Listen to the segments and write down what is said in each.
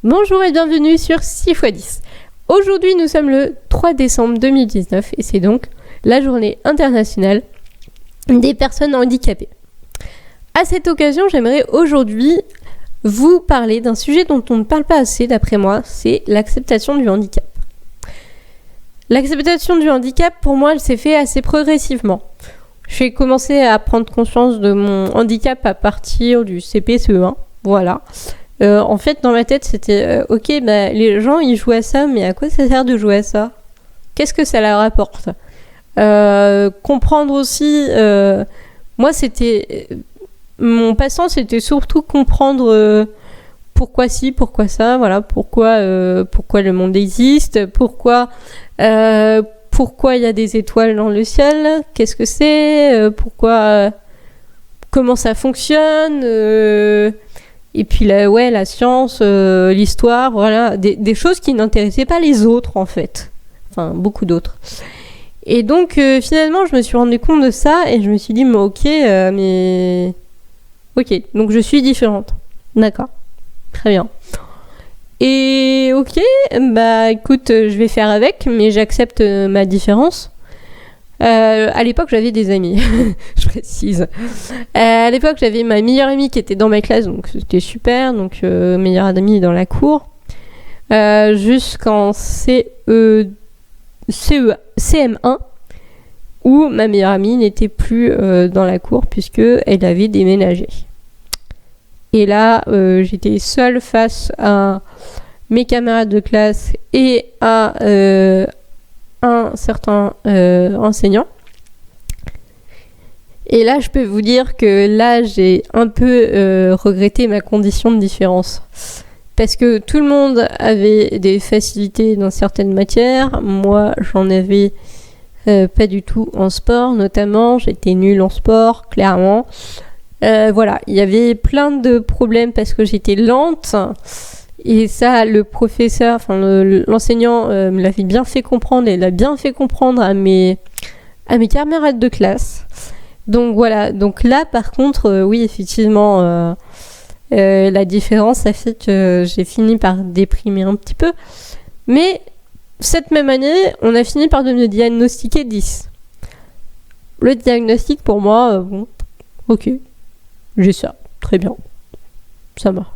Bonjour et bienvenue sur 6x10. Aujourd'hui, nous sommes le 3 décembre 2019 et c'est donc la journée internationale des personnes handicapées. À cette occasion, j'aimerais aujourd'hui vous parler d'un sujet dont on ne parle pas assez d'après moi, c'est l'acceptation du handicap. L'acceptation du handicap, pour moi, elle s'est faite assez progressivement. J'ai commencé à prendre conscience de mon handicap à partir du CP-CE1, voilà. En fait, dans ma tête, c'était les gens ils jouent à ça, mais à quoi ça sert de jouer à ça ? Qu'est-ce que ça leur apporte ? Comprendre aussi, moi c'était mon passe-temps, c'était surtout comprendre pourquoi ci, pourquoi ça, voilà, pourquoi le monde existe, pourquoi il y a des étoiles dans le ciel, qu'est-ce que c'est, comment ça fonctionne. Et puis la science, l'histoire, voilà, des choses qui n'intéressaient pas les autres en fait. Enfin, beaucoup d'autres. Et donc finalement, je me suis rendu compte de ça et je me suis dit, ok, donc je suis différente. D'accord, très bien. Et ok, écoute, je vais faire avec, mais j'accepte ma différence. À l'époque, j'avais des amis, je précise. À l'époque, j'avais ma meilleure amie qui était dans ma classe, donc c'était super. Donc, meilleure amie dans la cour. Jusqu'en CM1, où ma meilleure amie n'était plus dans la cour, puisqu'elle avait déménagé. Et là, j'étais seule face à mes camarades de classe et à un certain enseignant. Et là, je peux vous dire que là, j'ai un peu regretté ma condition de différence. Parce que tout le monde avait des facilités dans certaines matières. Moi, j'en avais pas du tout en sport, notamment. J'étais nulle en sport, clairement. Voilà, il y avait plein de problèmes parce que j'étais lente. Et ça, le professeur, l'enseignant me l'avait bien fait comprendre et l'a bien fait comprendre à mes camarades de classe. Donc voilà, donc là par contre, oui effectivement, la différence a fait que j'ai fini par déprimer un petit peu. Mais cette même année, on a fini par me diagnostiquer 10. Le diagnostic pour moi, ok, j'ai ça, très bien, ça marche.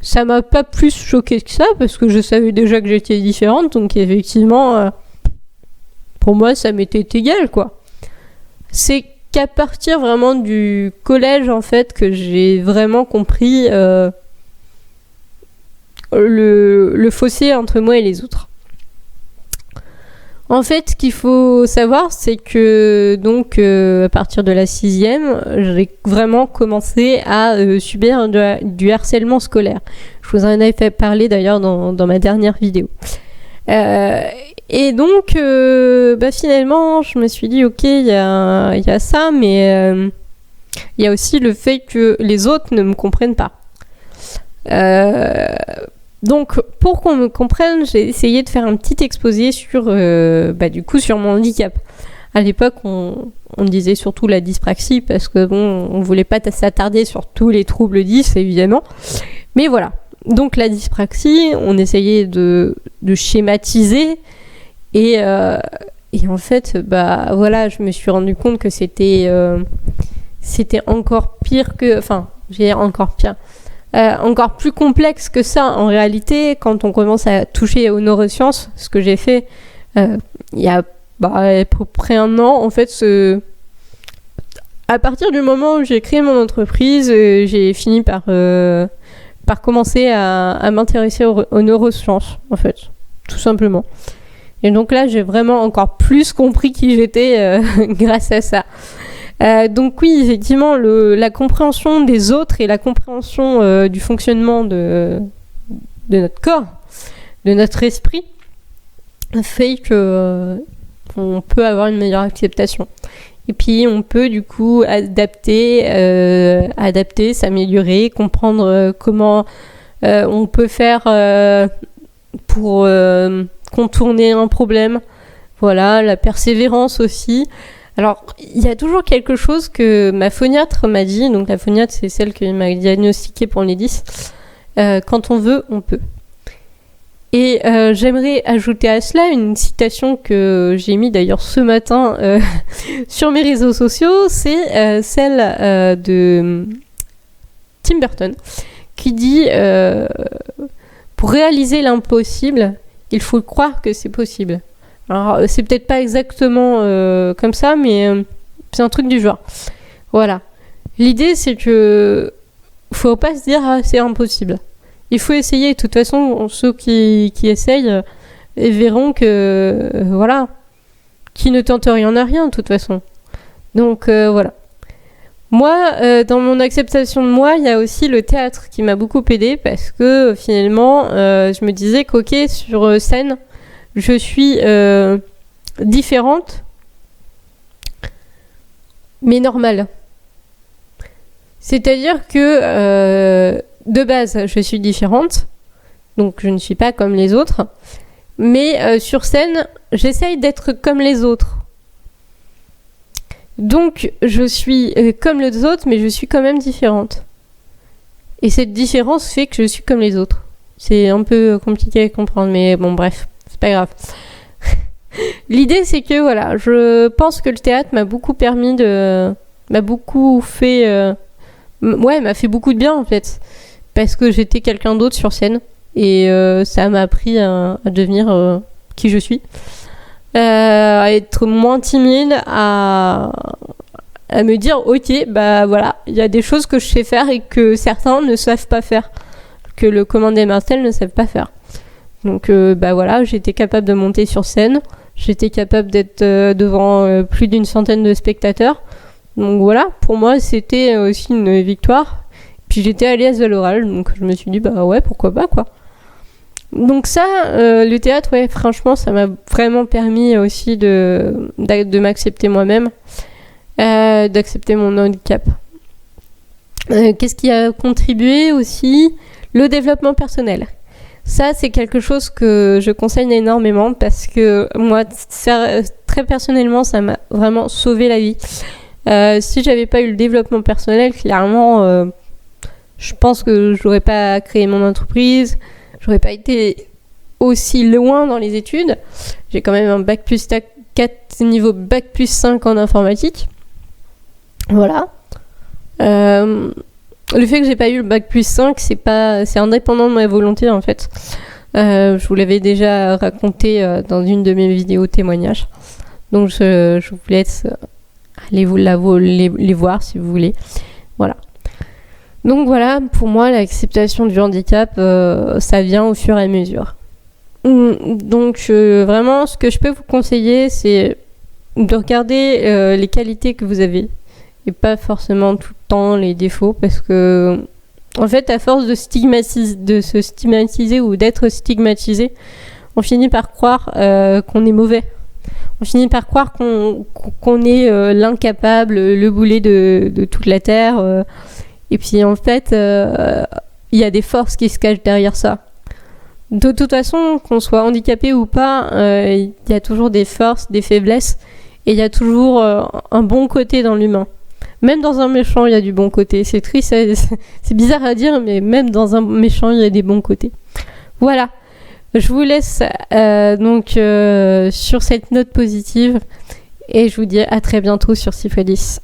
Ça m'a pas plus choqué que ça parce que je savais déjà que j'étais différente, donc effectivement pour moi ça m'était égal quoi. C'est qu'à partir vraiment du collège en fait que j'ai vraiment compris le fossé entre moi et les autres. En fait, ce qu'il faut savoir, c'est que donc à partir de la 6e, j'ai vraiment commencé à subir du harcèlement scolaire. Je vous en avais fait parler d'ailleurs dans ma dernière vidéo. Et donc, finalement, je me suis dit, ok, il y a ça, mais il y a aussi le fait que les autres ne me comprennent pas. Donc, pour qu'on me comprenne, j'ai essayé de faire un petit exposé sur mon handicap. À l'époque, on disait surtout la dyspraxie parce que on voulait pas s'attarder sur tous les troubles 10, évidemment. Mais voilà. Donc, la dyspraxie, on essayait de schématiser et en fait, je me suis rendu compte que c'était encore pire encore plus complexe que ça en réalité quand on commence à toucher aux neurosciences, ce que j'ai fait il y a à peu près un an en fait. À partir du moment où j'ai créé mon entreprise, j'ai fini par commencer à m'intéresser aux neurosciences en fait, tout simplement. Et donc là j'ai vraiment encore plus compris qui j'étais grâce à ça. Donc oui, effectivement, la compréhension des autres et la compréhension du fonctionnement de notre corps, de notre esprit, fait que on peut avoir une meilleure acceptation. Et puis on peut du coup adapter, s'améliorer, comprendre comment on peut faire pour contourner un problème. Voilà, la persévérance aussi. Alors, il y a toujours quelque chose que ma phoniatre m'a dit. Donc, la phoniatre, c'est celle qui m'a diagnostiqué pour les 10. quand on veut, on peut. Et j'aimerais ajouter à cela une citation que j'ai mis d'ailleurs ce matin sur mes réseaux sociaux, c'est celle de Tim Burton, qui dit pour réaliser l'impossible, il faut croire que c'est possible. Alors c'est peut-être pas exactement comme ça, mais c'est un truc du genre. Voilà. L'idée c'est que faut pas se dire c'est impossible. Il faut essayer. De toute façon, ceux qui essayent verront que voilà, qui ne tente rien n'a rien de toute façon. Donc voilà. Moi, dans mon acceptation de moi, il y a aussi le théâtre qui m'a beaucoup aidée parce que finalement, je me disais qu'ok, sur scène, je suis différente, mais normale. C'est-à-dire que de base, je suis différente, donc je ne suis pas comme les autres, mais sur scène, j'essaye d'être comme les autres. Donc, je suis comme les autres, mais je suis quand même différente. Et cette différence fait que je suis comme les autres. C'est un peu compliqué à comprendre, mais bon, bref, c'est pas grave. L'idée, c'est que, voilà, je pense que le théâtre m'a beaucoup permis de... m'a fait beaucoup de bien, en fait. Parce que j'étais quelqu'un d'autre sur scène. Et ça m'a appris à devenir qui je suis. À être moins timide, à me dire ok, bah voilà, il y a des choses que je sais faire et que certains ne savent pas faire, que le commun des mortels ne savent pas faire. Donc bah voilà, j'étais capable de monter sur scène, j'étais capable d'être devant plus d'une centaine de spectateurs. Donc voilà, pour moi c'était aussi une victoire. Puis j'étais à l'aise à l'oral, donc je me suis dit bah ouais, pourquoi pas quoi. Donc ça, le théâtre, ouais, franchement, ça m'a vraiment permis aussi de m'accepter moi-même, d'accepter mon handicap. Qu'est-ce qui a contribué aussi ? Le développement personnel. Ça, c'est quelque chose que je conseille énormément parce que moi, très personnellement, ça m'a vraiment sauvé la vie. Si j'avais pas eu le développement personnel, clairement, je pense que j'aurais pas créé mon entreprise. J'aurais pas été aussi loin dans les études. J'ai quand même un bac plus 4 niveau bac plus 5 en informatique. Voilà. Le fait que j'ai pas eu le bac plus 5, c'est indépendant de ma volonté en fait. Je vous l'avais déjà raconté dans une de mes vidéos témoignages. Donc je vous laisse aller les voir si vous voulez. Voilà. Donc voilà, pour moi, l'acceptation du handicap, ça vient au fur et à mesure. Donc vraiment, ce que je peux vous conseiller, c'est de regarder les qualités que vous avez et pas forcément tout le temps les défauts, parce que en fait, à force de se stigmatiser ou d'être stigmatisé, on finit par croire qu'on est mauvais. On finit par croire qu'on est l'incapable, le boulet de toute la terre. Et puis en fait, il y a des forces qui se cachent derrière ça. De toute façon, qu'on soit handicapé ou pas, il y a toujours des forces, des faiblesses, et il y a toujours un bon côté dans l'humain. Même dans un méchant, il y a du bon côté. C'est triste, c'est bizarre à dire, mais même dans un méchant, il y a des bons côtés. Voilà. Je vous laisse donc sur cette note positive, et je vous dis à très bientôt sur Syphilis.